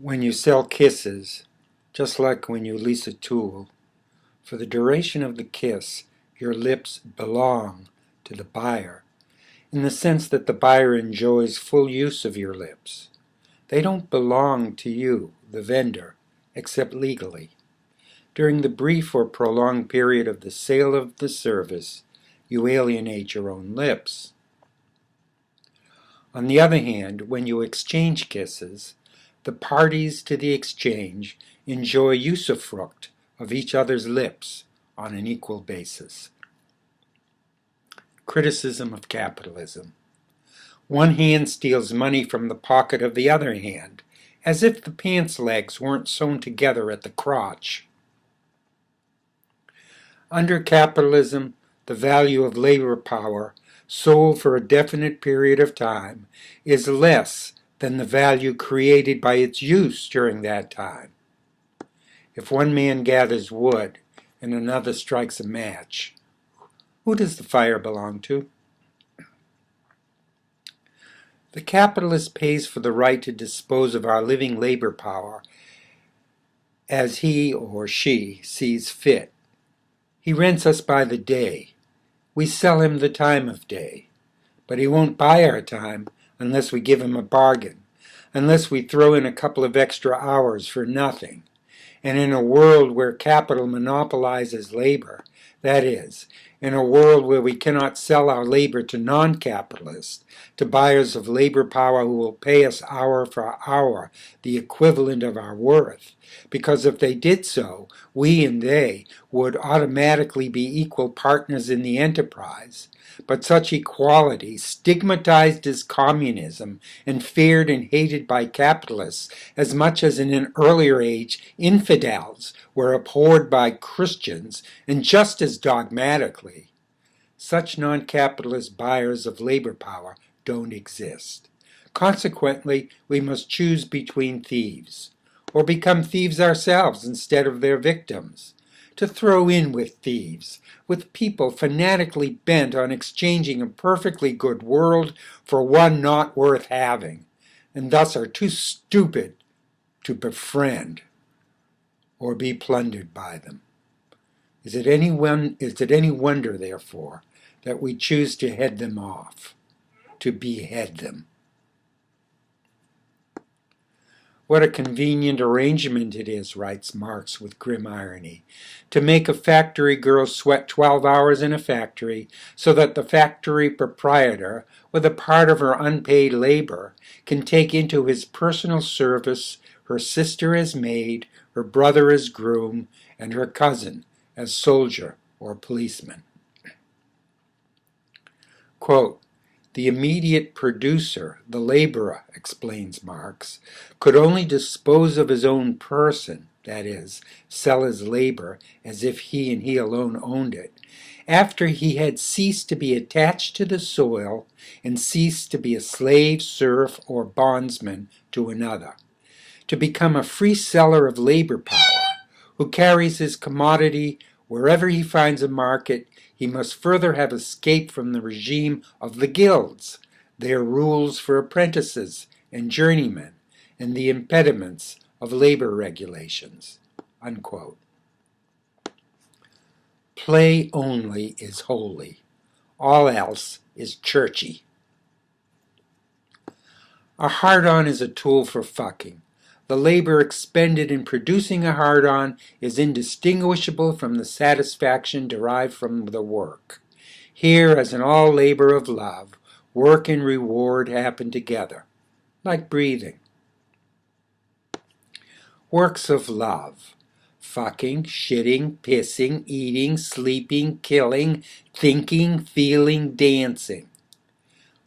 When you sell kisses, just like when you lease a tool, for the duration of the kiss, your lips belong to the buyer, in the sense that the buyer enjoys full use of your lips. They don't belong to you, the vendor, except legally. During the brief or prolonged period of the sale of the service, you alienate your own lips. On the other hand, when you exchange kisses, the parties to the exchange enjoy usufruct of each other's lips on an equal basis. Criticism of capitalism. One hand steals money from the pocket of the other hand, as if the pants legs weren't sewn together at the crotch. Under capitalism, the value of labor power, sold for a definite period of time, is less than the value created by its use during that time. If one man gathers wood and another strikes a match, who does the fire belong to? The capitalist pays for the right to dispose of our living labor power as he or she sees fit. He rents us by the day. We sell him the time of day. But he won't buy our time unless we give him a bargain, unless we throw in a couple of extra hours for nothing. And in a world where capital monopolizes labor, that is, in a world where we cannot sell our labor to non-capitalists, to buyers of labor power who will pay us hour for hour the equivalent of our worth, because if they did so, we and they would automatically be equal partners in the enterprise. But such equality, stigmatized as communism and feared and hated by capitalists as much as in an earlier age infidels were abhorred by Christians, and just as dogmatically, such non-capitalist buyers of labor power don't exist. Consequently, we must choose between thieves, or become thieves ourselves instead of their victims. To throw in with thieves, with people fanatically bent on exchanging a perfectly good world for one not worth having, and thus are too stupid to befriend or be plundered by them. Is it any wonder, therefore, that we choose to head them off, to behead them? What a convenient arrangement it is, writes Marx with grim irony, to make a factory girl sweat 12 hours in a factory so that the factory proprietor, with a part of her unpaid labor, can take into his personal service her sister as maid, her brother as groom, and her cousin as soldier or policeman. Quote, "The immediate producer, the laborer," explains Marx, "could only dispose of his own person, that is, sell his labor as if he and he alone owned it, after he had ceased to be attached to the soil and ceased to be a slave, serf, or bondsman to another. To become a free seller of labor power, who carries his commodity wherever he finds a market, he must further have escaped from the regime of the guilds, their rules for apprentices and journeymen, and the impediments of labor regulations." Unquote. Play only is holy. All else is churchy. A hard-on is a tool for fucking. The labor expended in producing a hard-on is indistinguishable from the satisfaction derived from the work. Here, as in all labor of love, work and reward happen together, like breathing. Works of love: fucking, shitting, pissing, eating, sleeping, killing, thinking, feeling, dancing.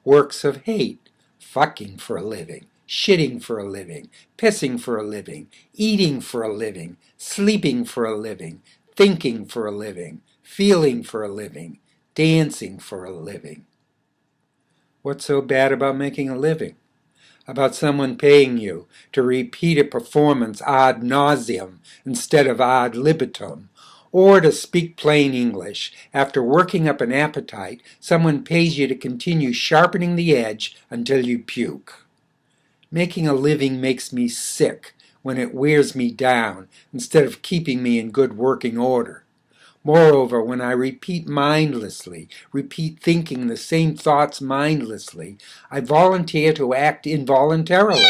Works of hate: fucking for a living, shitting for a living, pissing for a living, eating for a living, sleeping for a living, thinking for a living, feeling for a living, dancing for a living. What's so bad about making a living? About someone paying you to repeat a performance ad nauseum instead of ad libitum? Or, to speak plain English, after working up an appetite, someone pays you to continue sharpening the edge until you puke. Making a living makes me sick when it wears me down instead of keeping me in good working order. Moreover, when I repeat thinking the same thoughts mindlessly, I volunteer to act involuntarily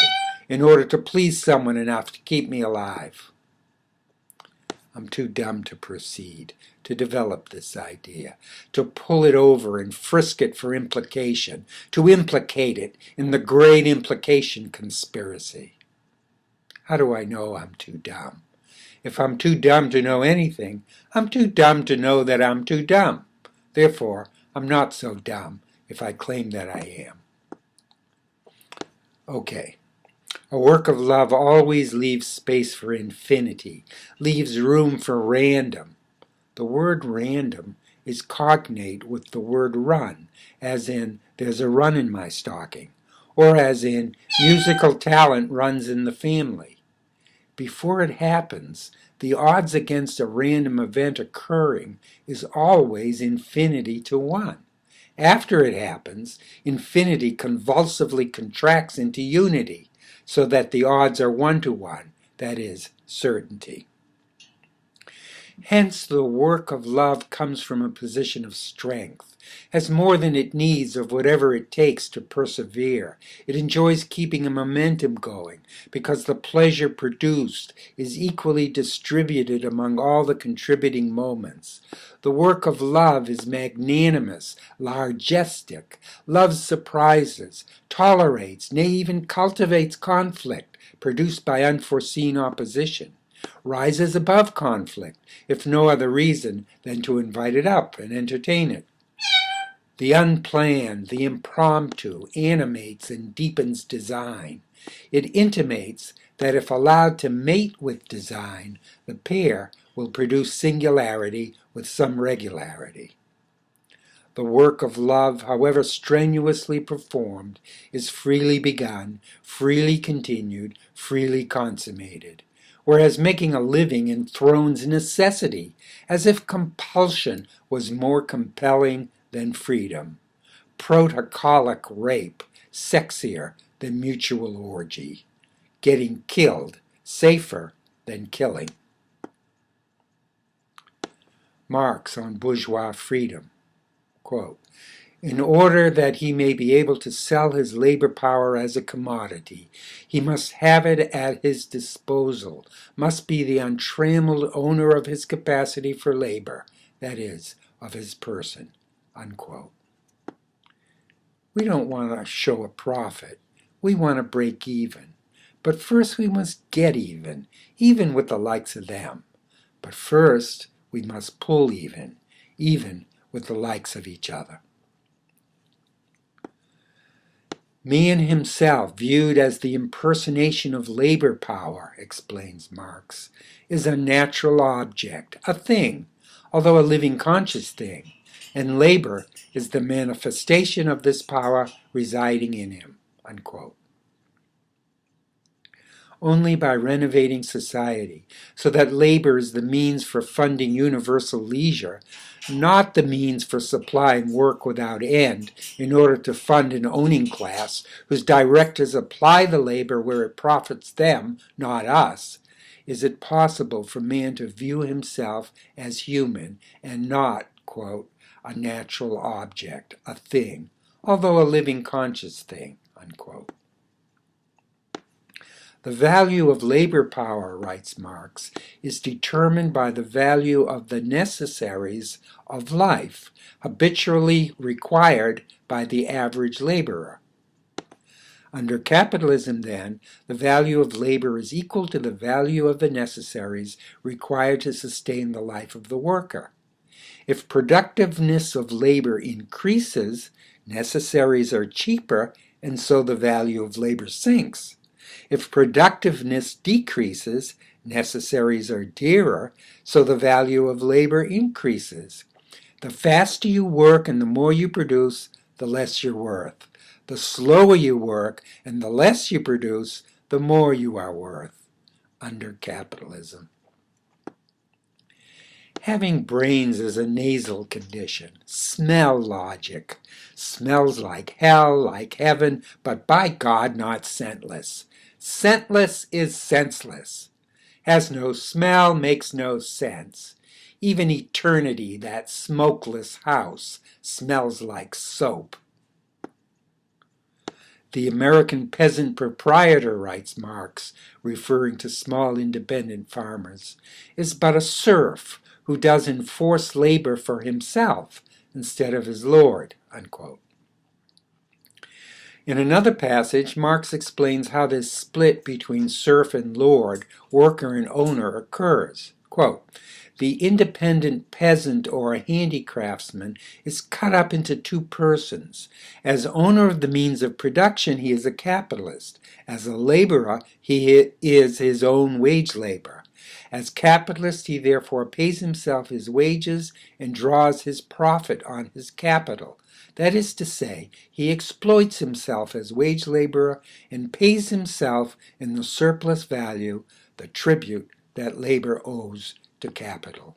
in order to please someone enough to keep me alive. I'm too dumb to proceed, to develop this idea, to pull it over and frisk it for implication, to implicate it in the great implication conspiracy. How do I know I'm too dumb? If I'm too dumb to know anything, I'm too dumb to know that I'm too dumb. Therefore, I'm not so dumb if I claim that I am. Okay. A work of love always leaves space for infinity, leaves room for random. The word random is cognate with the word run, as in, there's a run in my stocking, or as in, musical talent runs in the family. Before it happens, the odds against a random event occurring is always infinity to 1. After it happens, infinity convulsively contracts into unity, so that the odds are 1 to 1, that is, certainty. Hence, the work of love comes from a position of strength, has more than it needs of whatever it takes to persevere. It enjoys keeping a momentum going, because the pleasure produced is equally distributed among all the contributing moments. The work of love is magnanimous, largestic. Love surprises, tolerates, nay, even cultivates conflict produced by unforeseen opposition, rises above conflict, if no other reason than to invite it up and entertain it. The unplanned, the impromptu, animates and deepens design. It intimates that if allowed to mate with design, the pair will produce singularity with some regularity. The work of love, however strenuously performed, is freely begun, freely continued, freely consummated. Whereas making a living enthrones necessity, as if compulsion was more compelling than freedom. Protocolic rape, sexier than mutual orgy. Getting killed, safer than killing. Marx on bourgeois freedom. Quote, in order that he may be able to sell his labor power as a commodity, he must have it at his disposal, must be the untrammeled owner of his capacity for labor, that is, of his person. Unquote. We don't want to show a profit. We want to break even. But first we must get even with the likes of them. But first we must pull even with the likes of each other. Man himself, viewed as the impersonation of labor power, explains Marx, is a natural object, a thing, although a living conscious thing, and labor is the manifestation of this power residing in him. Unquote. Only by renovating society, so that labor is the means for funding universal leisure, not the means for supplying work without end in order to fund an owning class whose directors apply the labor where it profits them, not us, is it possible for man to view himself as human and not, quote, a natural object, a thing, although a living conscious thing, unquote. The value of labor power, writes Marx, is determined by the value of the necessaries of life, habitually required by the average laborer. Under capitalism, then, the value of labor is equal to the value of the necessaries required to sustain the life of the worker. If productiveness of labor increases, necessaries are cheaper, and so the value of labor sinks. If productiveness decreases, necessaries are dearer, so the value of labor increases. The faster you work and the more you produce, the less you're worth. The slower you work and the less you produce, the more you are worth under capitalism. Having brains is a nasal condition. Smell logic. Smells like hell, like heaven, but by God, not scentless. Scentless is senseless. Has no smell, makes no sense. Even eternity, that smokeless house, smells like soap. The American peasant proprietor, writes Marx, referring to small independent farmers, is but a serf who does enforced labor for himself instead of his lord, unquote. In another passage, Marx explains how this split between serf and lord, worker and owner occurs. Quote, the independent peasant or handicraftsman is cut up into two persons. As owner of the means of production, he is a capitalist. As a laborer, he is his own wage labor. As capitalist, he therefore pays himself his wages and draws his profit on his capital. That is to say, he exploits himself as wage laborer and pays himself in the surplus value, the tribute that labor owes to capital.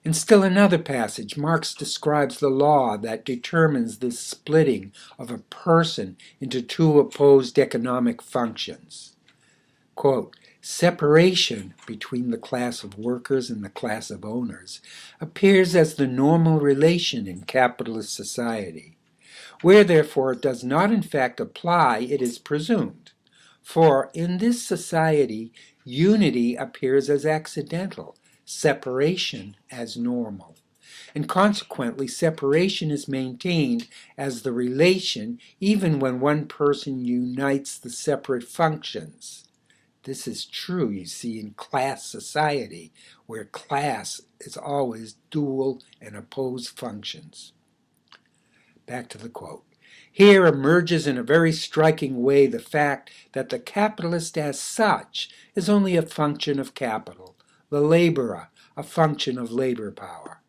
In still another passage, Marx describes the law that determines this splitting of a person into two opposed economic functions. Quote, separation between the class of workers and the class of owners appears as the normal relation in capitalist society. Where, therefore, it does not in fact apply, it is presumed. For in this society, unity appears as accidental, separation as normal. And consequently, separation is maintained as the relation even when one person unites the separate functions. This is true, you see, in class society, where class is always dual and opposed functions. Back to the quote. Here emerges in a very striking way the fact that the capitalist as such is only a function of capital, the laborer a function of labor power.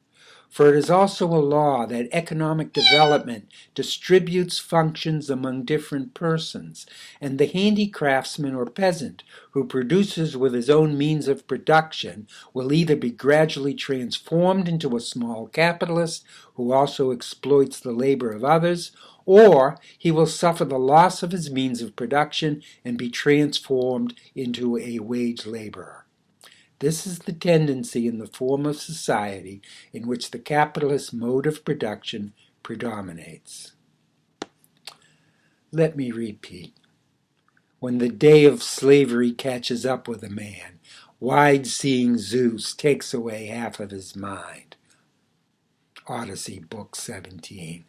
For it is also a law that economic development distributes functions among different persons, and the handicraftsman or peasant who produces with his own means of production will either be gradually transformed into a small capitalist who also exploits the labor of others, or he will suffer the loss of his means of production and be transformed into a wage laborer. This is the tendency in the form of society in which the capitalist mode of production predominates. Let me repeat. When the day of slavery catches up with a man, wide-seeing Zeus takes away half of his mind. Odyssey, Book 17.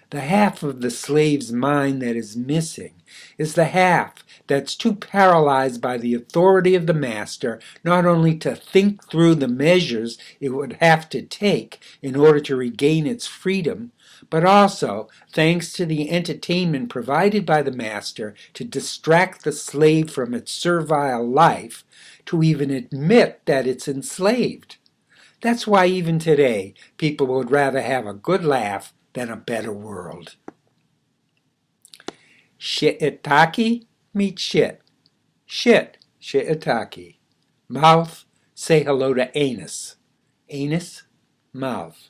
The half of the slave's mind that is missing is the half that's too paralyzed by the authority of the master not only to think through the measures it would have to take in order to regain its freedom, but also, thanks to the entertainment provided by the master to distract the slave from its servile life, to even admit that it's enslaved. That's why even today people would rather have a good laugh than a better world. Shiitake meets shit. Shit, shiitake. Mouth, say hello to anus. Anus, mouth.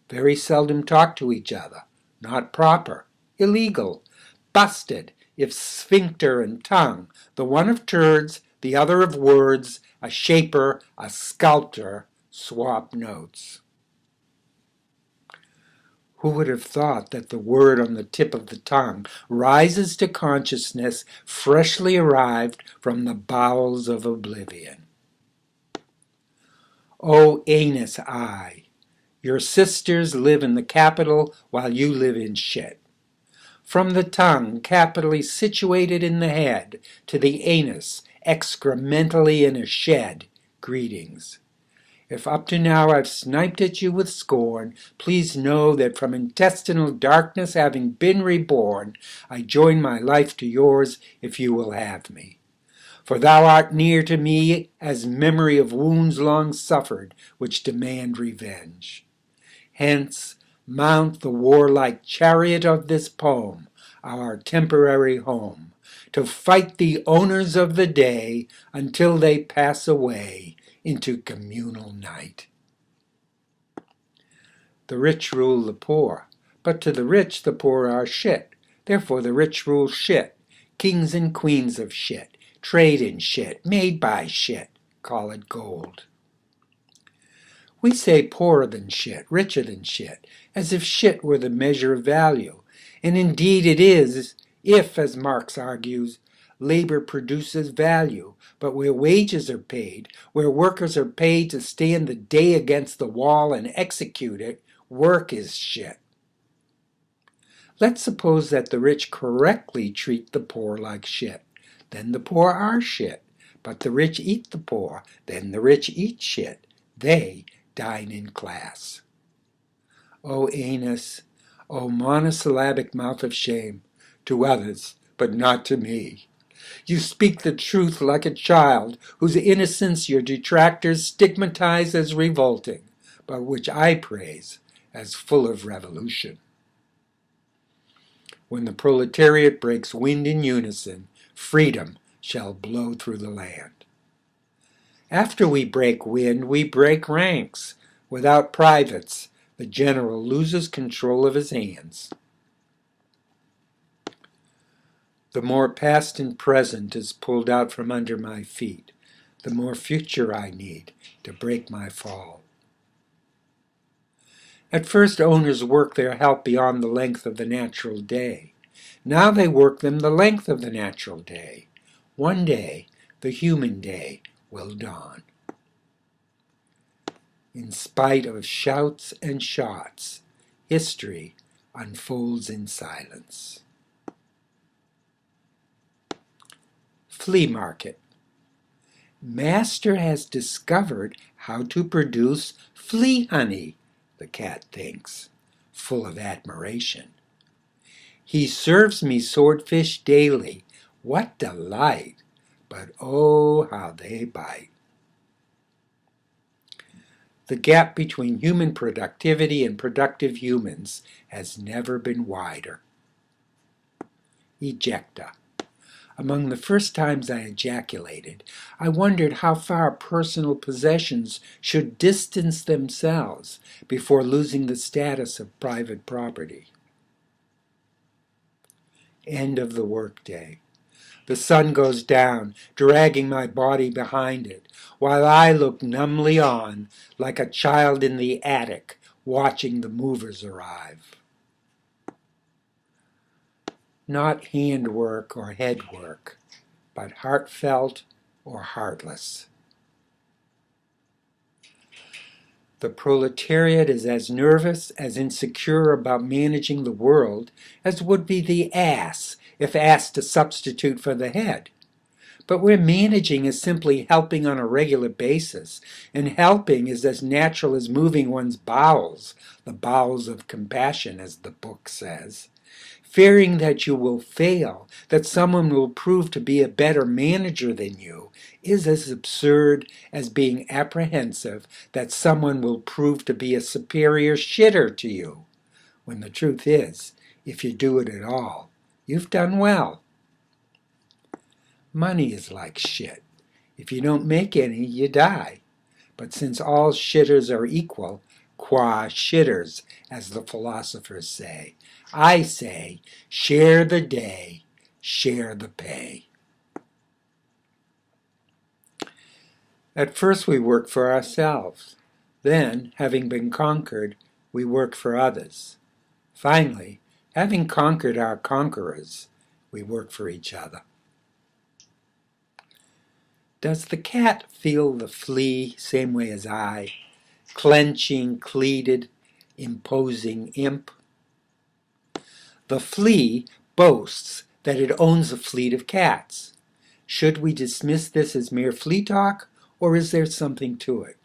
Very seldom talk to each other. Not proper. Illegal. Busted if sphincter and tongue, the one of turds, the other of words, a shaper, a sculptor, swap notes. Who would have thought that the word on the tip of the tongue rises to consciousness freshly arrived from the bowels of oblivion? O anus eye, your sisters live in the capital while you live in shit. From the tongue, capitally situated in the head, to the anus, excrementally in a shed, greetings. If up to now I've sniped at you with scorn, please know that from intestinal darkness having been reborn, I join my life to yours if you will have me. For thou art near to me as memory of wounds long suffered, which demand revenge. Hence, mount the warlike chariot of this poem, our temporary home, to fight the owners of the day until they pass away into communal night. The rich rule the poor, but to the rich the poor are shit. Therefore the rich rule shit. Kings and queens of shit, trade in shit, made by shit, call it gold. We say poorer than shit, richer than shit, as if shit were the measure of value. And indeed it is, if, as Marx argues, labor produces value, but where wages are paid, where workers are paid to stand the day against the wall and execute it, work is shit. Let's suppose that the rich correctly treat the poor like shit. Then the poor are shit. But the rich eat the poor. Then the rich eat shit. They dine in class. O anus, O monosyllabic mouth of shame, to others, but not to me. You speak the truth like a child, whose innocence your detractors stigmatize as revolting, but which I praise as full of revolution. When the proletariat breaks wind in unison, freedom shall blow through the land. After we break wind, we break ranks. Without privates, the general loses control of his hands. The more past and present is pulled out from under my feet, the more future I need to break my fall. At first, owners work their help beyond the length of the natural day. Now they work them the length of the natural day. One day, the human day, will dawn. In spite of shouts and shots, history unfolds in silence. Flea market. Master has discovered how to produce flea honey, the cat thinks, full of admiration. He serves me swordfish daily. What delight! But oh, how they bite. The gap between human productivity and productive humans has never been wider. Ejecta. Among the first times I ejaculated, I wondered how far personal possessions should distance themselves before losing the status of private property. End of the workday. The sun goes down, dragging my body behind it, while I look numbly on, like a child in the attic, watching the movers arrive. Not handwork or headwork, but heartfelt or heartless. The proletariat is as nervous, as insecure about managing the world as would be the ass if asked to substitute for the head. But where managing is simply helping on a regular basis, and helping is as natural as moving one's bowels, the bowels of compassion, as the book says, fearing that you will fail, that someone will prove to be a better manager than you, is as absurd as being apprehensive that someone will prove to be a superior shitter to you, when the truth is, if you do it at all, you've done well. Money is like shit. If you don't make any, you die. But since all shitters are equal, qua shitters, as the philosophers say, I say, share the day, share the pay. At first we work for ourselves. Then, having been conquered, we work for others. Finally, having conquered our conquerors, we work for each other. Does the cat feel the flea same way as I, clenching, cleated, imposing imp? The flea boasts that it owns a fleet of cats. Should we dismiss this as mere flea talk, or is there something to it?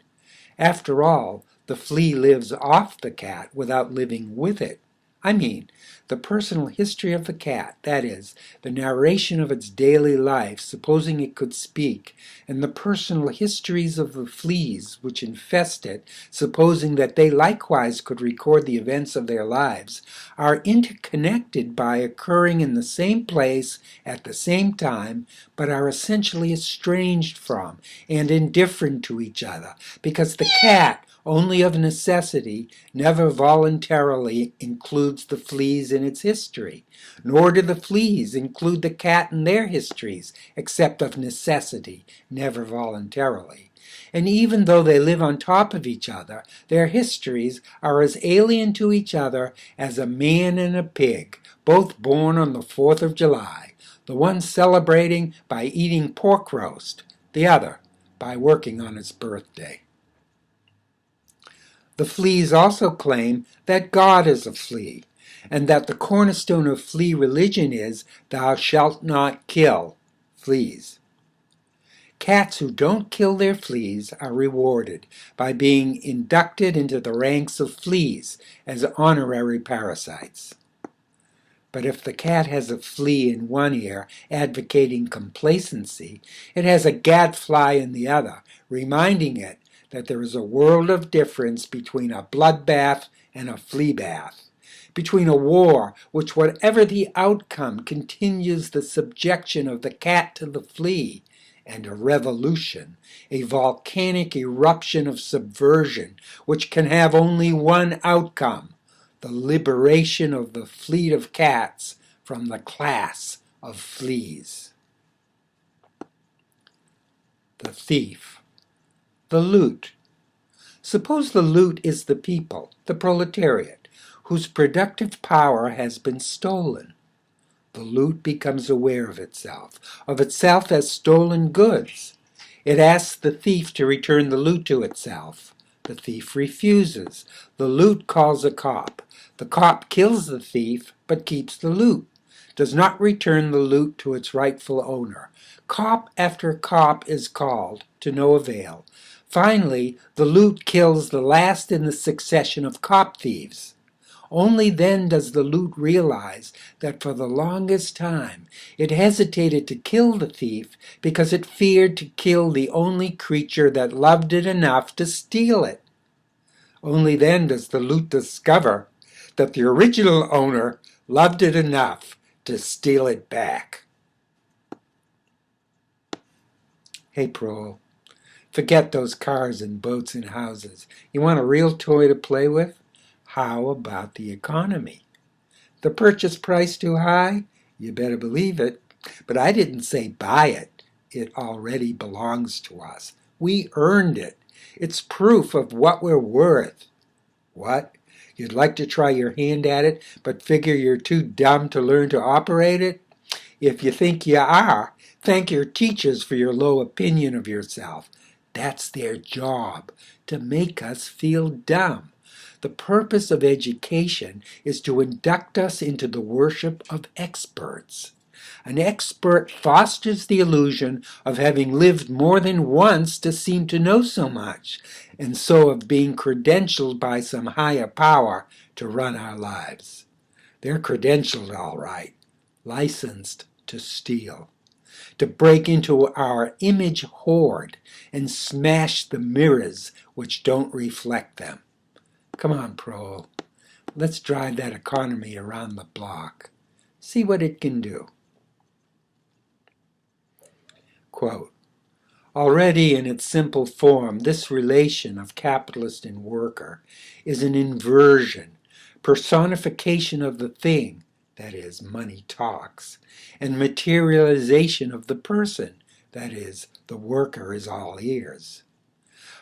After all, the flea lives off the cat without living with it. I mean, the personal history of the cat, that is, the narration of its daily life, supposing it could speak, and the personal histories of the fleas which infest it, supposing that they likewise could record the events of their lives, are interconnected by occurring in the same place at the same time, but are essentially estranged from and indifferent to each other, because the cat, only of necessity, never voluntarily includes the fleas in its history, nor do the fleas include the cat in their histories, except of necessity, never voluntarily. And even though they live on top of each other, their histories are as alien to each other as a man and a pig, both born on the 4th of July, the one celebrating by eating pork roast, the other by working on his birthday. The fleas also claim that God is a flea, and that the cornerstone of flea religion is, "Thou shalt not kill," fleas. Cats who don't kill their fleas are rewarded by being inducted into the ranks of fleas as honorary parasites. But if the cat has a flea in one ear advocating complacency, it has a gadfly in the other, reminding it that there is a world of difference between a bloodbath and a flea bath, between a war which, whatever the outcome, continues the subjection of the cat to the flea, and a revolution, a volcanic eruption of subversion, which can have only one outcome: the liberation of the fleet of cats from the class of fleas. The thief. The loot. Suppose the loot is the people, the proletariat, whose productive power has been stolen. The loot becomes aware of itself as stolen goods. It asks the thief to return the loot to itself. The thief refuses. The loot calls a cop. The cop kills the thief, but keeps the loot, does not return the loot to its rightful owner. Cop after cop is called, to no avail. Finally, the loot kills the last in the succession of cop thieves. Only then does the loot realize that for the longest time it hesitated to kill the thief because it feared to kill the only creature that loved it enough to steal it. Only then does the loot discover that the original owner loved it enough to steal it back. Hey, Prole, forget those cars and boats and houses. You want a real toy to play with? How about the economy? The purchase price too high? You better believe it. But I didn't say buy it. It already belongs to us. We earned it. It's proof of what we're worth. What? You'd like to try your hand at it, but figure you're too dumb to learn to operate it? If you think you are, thank your teachers for your low opinion of yourself. That's their job, to make us feel dumb. The purpose of education is to induct us into the worship of experts. An expert fosters the illusion of having lived more than once to seem to know so much, and so of being credentialed by some higher power to run our lives. They're credentialed all right, licensed to steal, to break into our image hoard and smash the mirrors which don't reflect them. Come on, Prole. Let's drive that economy around the block. See what it can do. Quote, already in its simple form, this relation of capitalist and worker is an inversion, personification of the thing, that is, money talks, and materialization of the person, that is, the worker is all ears.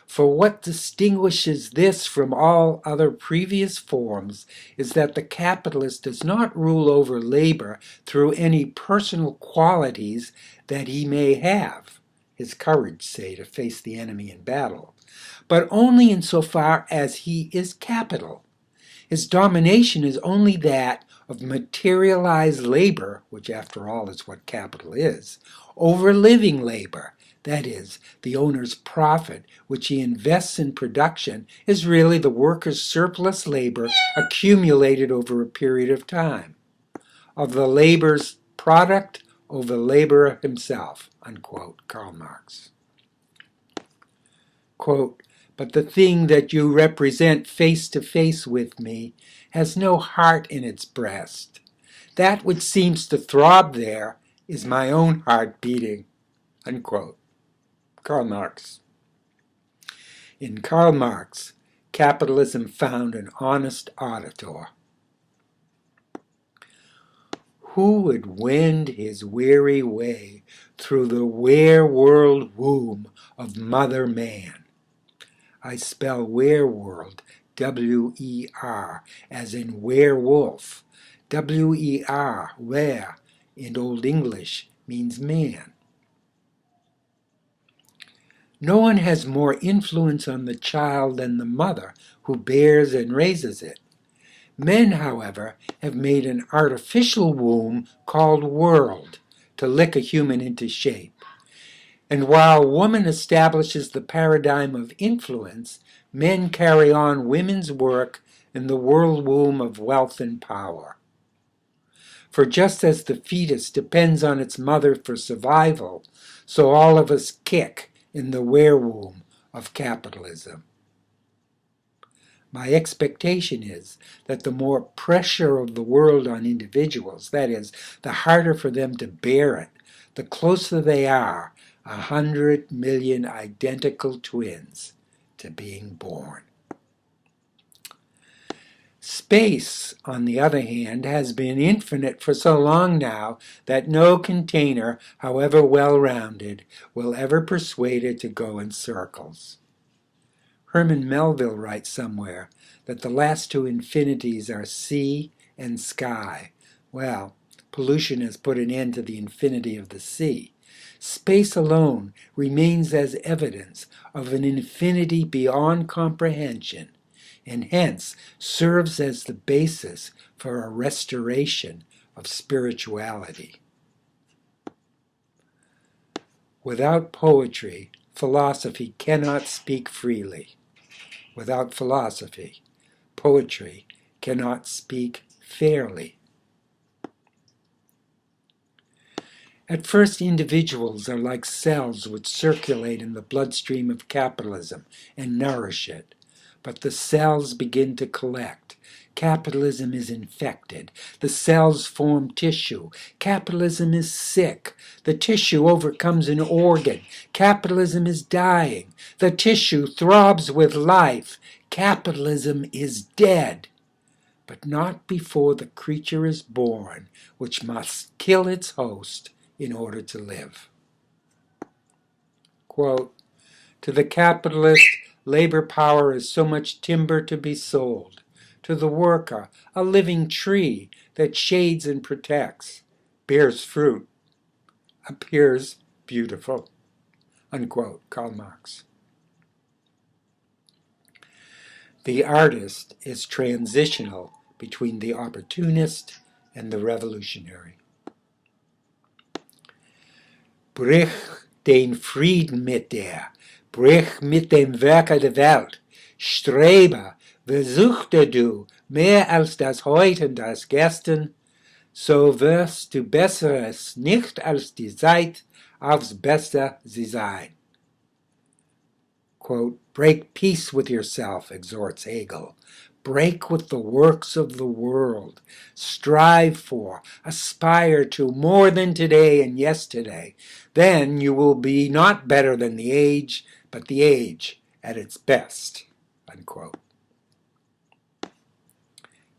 For what distinguishes this from all other previous forms is that the capitalist does not rule over labor through any personal qualities that he may have, his courage, say, to face the enemy in battle, but only insofar as he is capital. His domination is only that of materialized labor, which after all is what capital is, over living labor. That is, the owner's profit, which he invests in production, is really the worker's surplus labor accumulated over a period of time. Of the labor's product over the laborer himself, unquote, Karl Marx. Quote, but the thing that you represent face to face with me has no heart in its breast. That which seems to throb there is my own heart beating, unquote. Karl Marx. In Karl Marx, capitalism found an honest auditor. Who would wend his weary way through the were-world womb of Mother Man? I spell were-world, W-E-R, as in werewolf. W-E-R, were, in Old English, means man. No one has more influence on the child than the mother who bears and raises it. Men, however, have made an artificial womb called world to lick a human into shape. And while woman establishes the paradigm of influence, men carry on women's work in the world womb of wealth and power. For just as the fetus depends on its mother for survival, so all of us kick in the were-womb of capitalism. My expectation is that the more pressure of the world on individuals, that is, the harder for them to bear it, the closer they are 100 million identical twins to being born. Space, on the other hand, has been infinite for so long now that no container, however well-rounded, will ever persuade it to go in circles. Herman Melville writes somewhere that the last two infinities are sea and sky. Well, pollution has put an end to the infinity of the sea. Space alone remains as evidence of an infinity beyond comprehension, and hence serves as the basis for a restoration of spirituality. Without poetry, philosophy cannot speak freely. Without philosophy, poetry cannot speak fairly. At first, individuals are like cells which circulate in the bloodstream of capitalism and nourish it. But the cells begin to collect. Capitalism is infected. The cells form tissue. Capitalism is sick. The tissue overcomes an organ. Capitalism is dying. The tissue throbs with life. Capitalism is dead. But not before the creature is born, which must kill its host in order to live. Quote, to the capitalist, labor power is so much timber to be sold. To the worker, a living tree that shades and protects, bears fruit, appears beautiful. Unquote, Karl Marx. The artist is transitional between the opportunist and the revolutionary. Brich den Frieden mit der, brich mit dem Werke der Welt, strebe, versuchte du mehr als das Heute und das Gestern, so wirst du Besseres nicht als die Zeit aufs Beste sie sein. Quote, break peace with yourself, exhorts Hegel. Break with the works of the world. Strive for, aspire to more than today and yesterday. Then you will be not better than the age, but the age at its best. Unquote.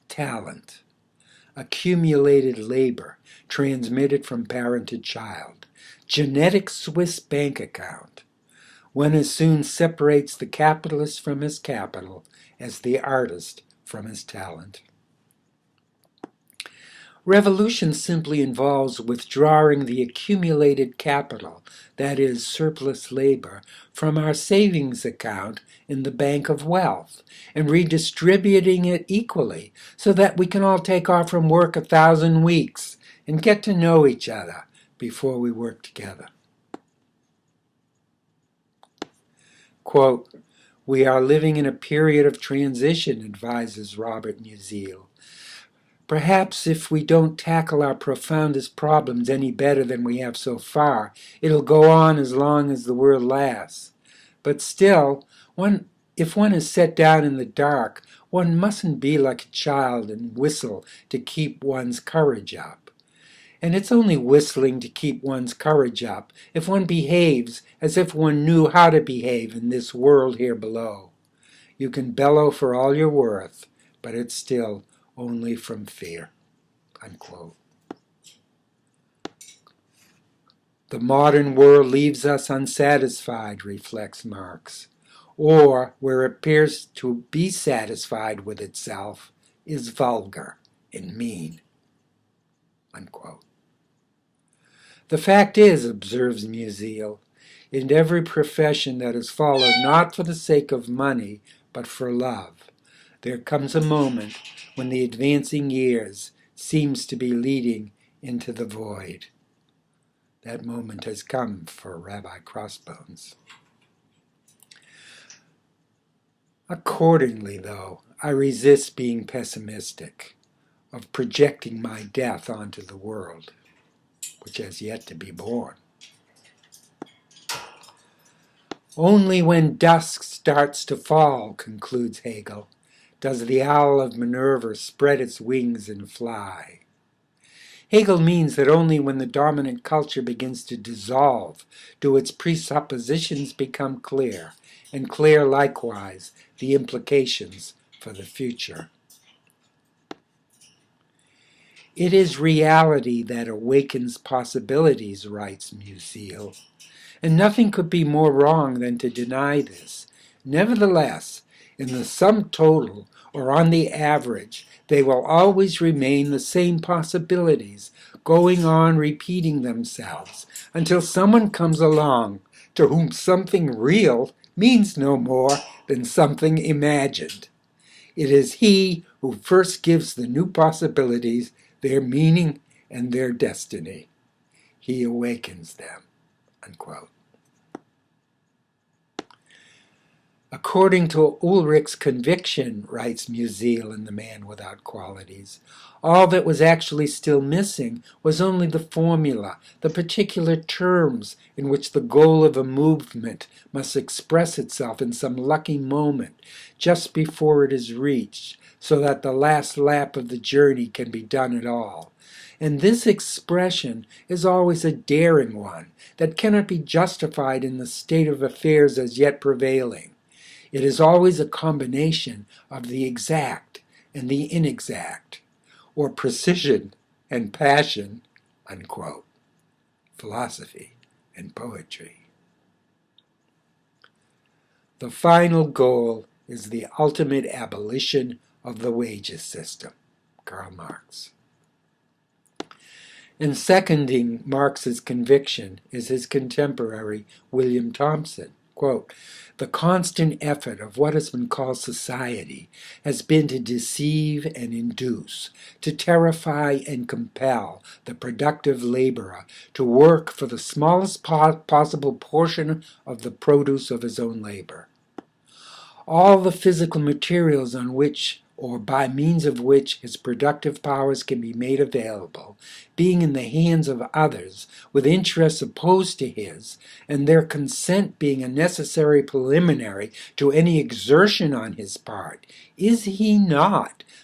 Talent. Accumulated labor transmitted from parent to child. Genetic Swiss bank account. One as soon separates the capitalist from his capital as the artist from his talent. Revolution simply involves withdrawing the accumulated capital, that is, surplus labor, from our savings account in the bank of wealth, and redistributing it equally so that we can all take off from work 1,000 weeks and get to know each other before we work together. Quote, we are living in a period of transition, advises Robert Musil. Perhaps if we don't tackle our profoundest problems any better than we have so far, it'll go on as long as the world lasts. But still, if one is set down in the dark, one mustn't be like a child and whistle to keep one's courage up. And it's only whistling to keep one's courage up if one behaves as if one knew how to behave in this world here below. You can bellow for all you're worth, but it's still only from fear." Unquote. The modern world leaves us unsatisfied, reflects Marx, or where it appears to be satisfied with itself is vulgar and mean. Unquote. The fact is, observes Musil, in every profession that is followed not for the sake of money, but for love, there comes a moment when the advancing years seems to be leading into the void. That moment has come for Rabbi Crossbones. Accordingly, though, I resist being pessimistic, of projecting my death onto the world, which has yet to be born. Only when dusk starts to fall, concludes Hegel, does the owl of Minerva spread its wings and fly. Hegel means that only when the dominant culture begins to dissolve do its presuppositions become clear, and clear likewise the implications for the future. It is reality that awakens possibilities, writes Musil, and nothing could be more wrong than to deny this. Nevertheless, in the sum total, or on the average, they will always remain the same possibilities, going on repeating themselves, until someone comes along to whom something real means no more than something imagined. It is he who first gives the new possibilities their meaning and their destiny. He awakens them. Unquote. According to Ulrich's conviction, writes Musil in The Man Without Qualities, all that was actually still missing was only the formula, the particular terms in which the goal of a movement must express itself in some lucky moment just before it is reached, so that the last lap of the journey can be done at all. And this expression is always a daring one that cannot be justified in the state of affairs as yet prevailing. It is always a combination of the exact and the inexact, or precision and passion, unquote. Philosophy and poetry. The final goal is the ultimate abolition of the wages system, Karl Marx. And seconding Marx's conviction is his contemporary William Thompson. Quote, "The constant effort of what has been called society has been to deceive and induce, to terrify and compel the productive laborer to work for the smallest possible portion of the produce of his own labor. All the physical materials on which or by means of which his productive powers can be made available, being in the hands of others, with interests opposed to his, and their consent being a necessary preliminary to any exertion on his part,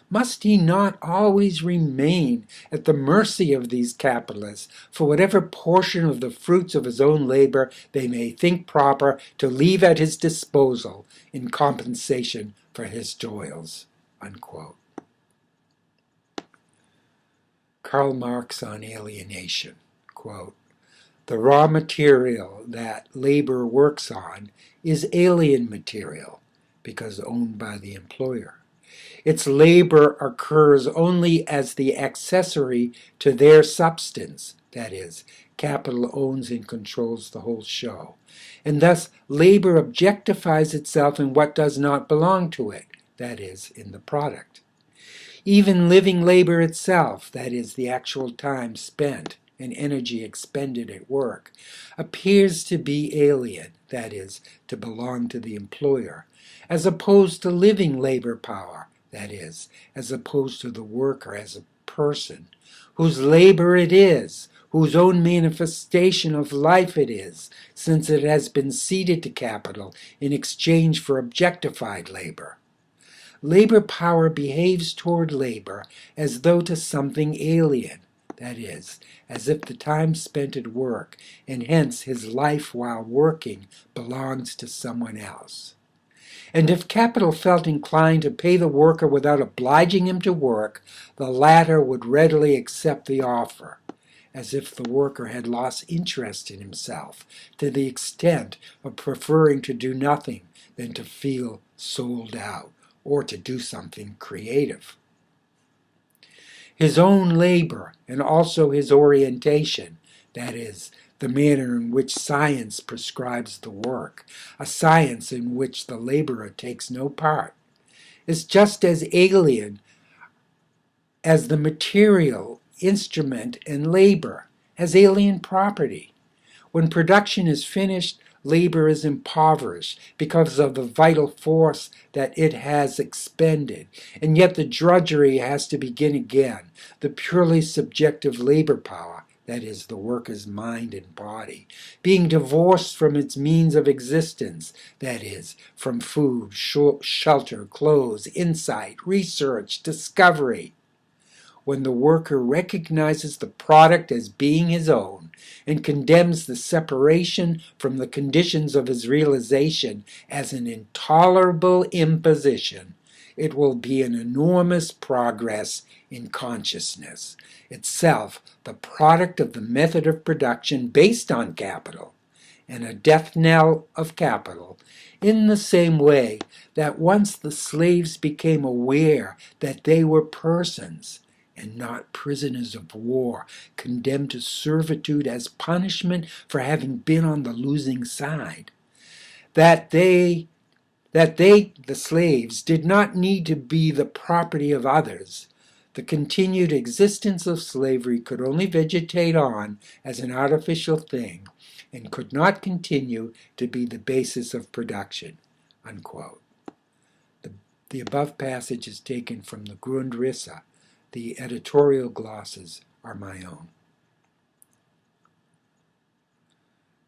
must he not always remain at the mercy of these capitalists for whatever portion of the fruits of his own labor they may think proper to leave at his disposal in compensation for his toils?" Unquote. Karl Marx on alienation, quote, "The raw material that labor works on is alien material because owned by the employer. Its labor occurs only as the accessory to their substance, that is, capital owns and controls the whole show, and thus labor objectifies itself in what does not belong to it, that is, in the product. Even living labor itself, that is, the actual time spent and energy expended at work, appears to be alien, that is, to belong to the employer, as opposed to living labor power, that is, as opposed to the worker as a person, whose labor it is, whose own manifestation of life it is, since it has been ceded to capital in exchange for objectified labor. Labor power behaves toward labor as though to something alien, that is, as if the time spent at work, and hence his life while working, belongs to someone else. And if capital felt inclined to pay the worker without obliging him to work, the latter would readily accept the offer, as if the worker had lost interest in himself to the extent of preferring to do nothing than to feel sold out or to do something creative. His own labor and also his orientation, that is, the manner in which science prescribes the work, a science in which the laborer takes no part, is just as alien as the material, instrument, and labor, as alien property. When production is finished, labor is impoverished because of the vital force that it has expended, and yet the drudgery has to begin again, the purely subjective labor power, that is, the worker's mind and body, being divorced from its means of existence, that is, from food, shelter, clothes, insight, research, discovery. When the worker recognizes the product as being his own and condemns the separation from the conditions of his realization as an intolerable imposition, it will be an enormous progress in consciousness, itself the product of the method of production based on capital, and a death knell of capital, in the same way that once the slaves became aware that they were persons, and not prisoners of war, condemned to servitude as punishment for having been on the losing side. That they, the slaves, did not need to be the property of others. The continued existence of slavery could only vegetate on as an artificial thing, and could not continue to be the basis of production." Unquote. The above passage is taken from the Grundrisse. The editorial glosses are my own.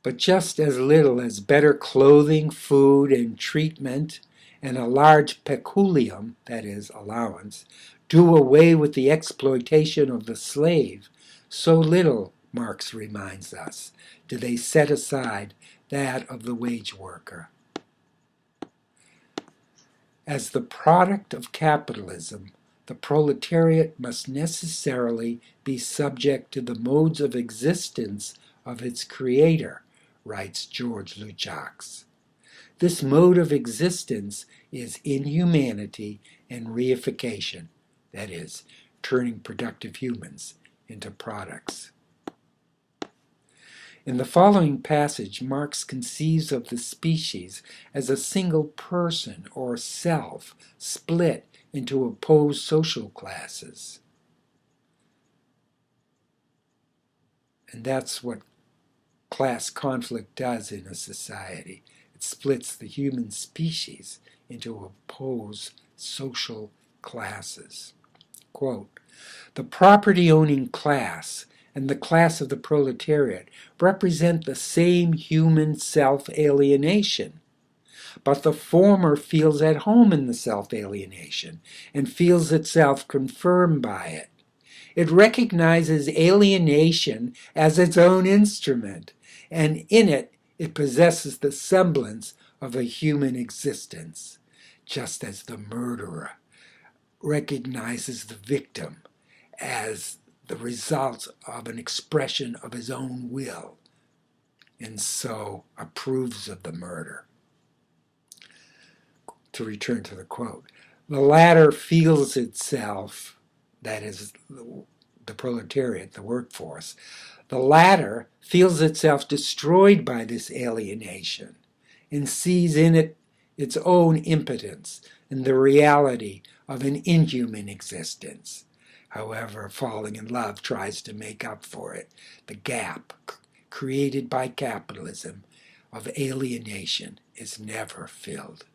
But just as little as better clothing, food, and treatment, and a large peculium, that is, allowance, do away with the exploitation of the slave, so little, Marx reminds us, do they set aside that of the wage worker. As the product of capitalism, the proletariat must necessarily be subject to the modes of existence of its creator, writes George Lukács. This mode of existence is inhumanity and reification, that is, turning productive humans into products. In the following passage, Marx conceives of the species as a single person or self split into opposed social classes. And that's what class conflict does in a society. It splits the human species into opposed social classes. Quote, "The property-owning class and the class of the proletariat represent the same human self-alienation. But the former feels at home in the self-alienation and feels itself confirmed by it. It recognizes alienation as its own instrument, and in it it possesses the semblance of a human existence, just as the murderer recognizes the victim as the result of an expression of his own will, and so approves of the murder." To return to the quote, "The latter feels itself," that is, the proletariat, the workforce, "the latter feels itself destroyed by this alienation and sees in it its own impotence and the reality of an inhuman existence. However, falling in love tries to make up for it, the gap created by capitalism of alienation is never filled."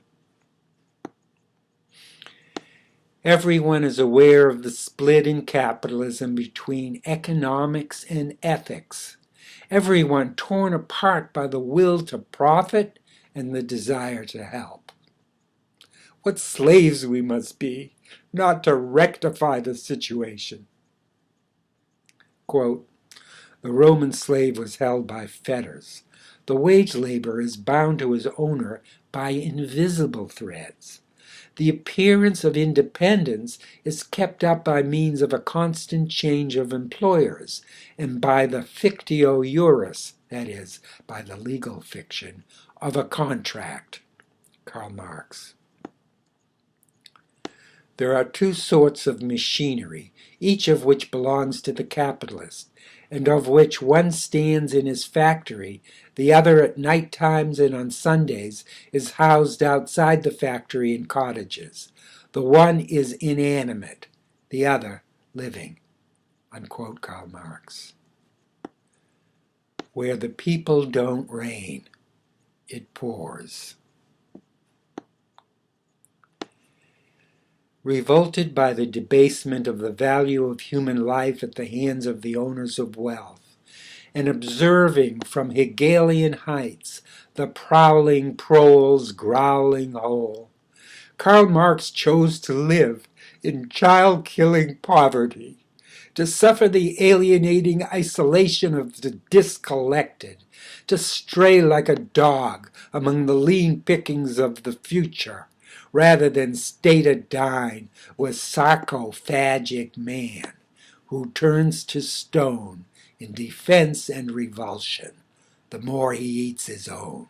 Everyone is aware of the split in capitalism between economics and ethics. Everyone torn apart by the will to profit and the desire to help. What slaves we must be, not to rectify the situation. Quote, "The Roman slave was held by fetters. The wage laborer is bound to his owner by invisible threads. The appearance of independence is kept up by means of a constant change of employers and by the fictio juris, that is, by the legal fiction, of a contract. Karl Marx. There are two sorts of machinery, each of which belongs to the capitalist, and of which one stands in his factory, the other at night times and on Sundays is housed outside the factory in cottages. The one is inanimate, the other living. Unquote Karl Marx. Where the people don't reign, it pours. Revolted by the debasement of the value of human life at the hands of the owners of wealth, and observing from Hegelian heights the prowling prole's growling hole, Karl Marx chose to live in child-killing poverty, to suffer the alienating isolation of the discollected, to stray like a dog among the lean pickings of the future, rather than state a dine with sarcophagic man, who turns to stone in defense and revulsion, the more he eats his own.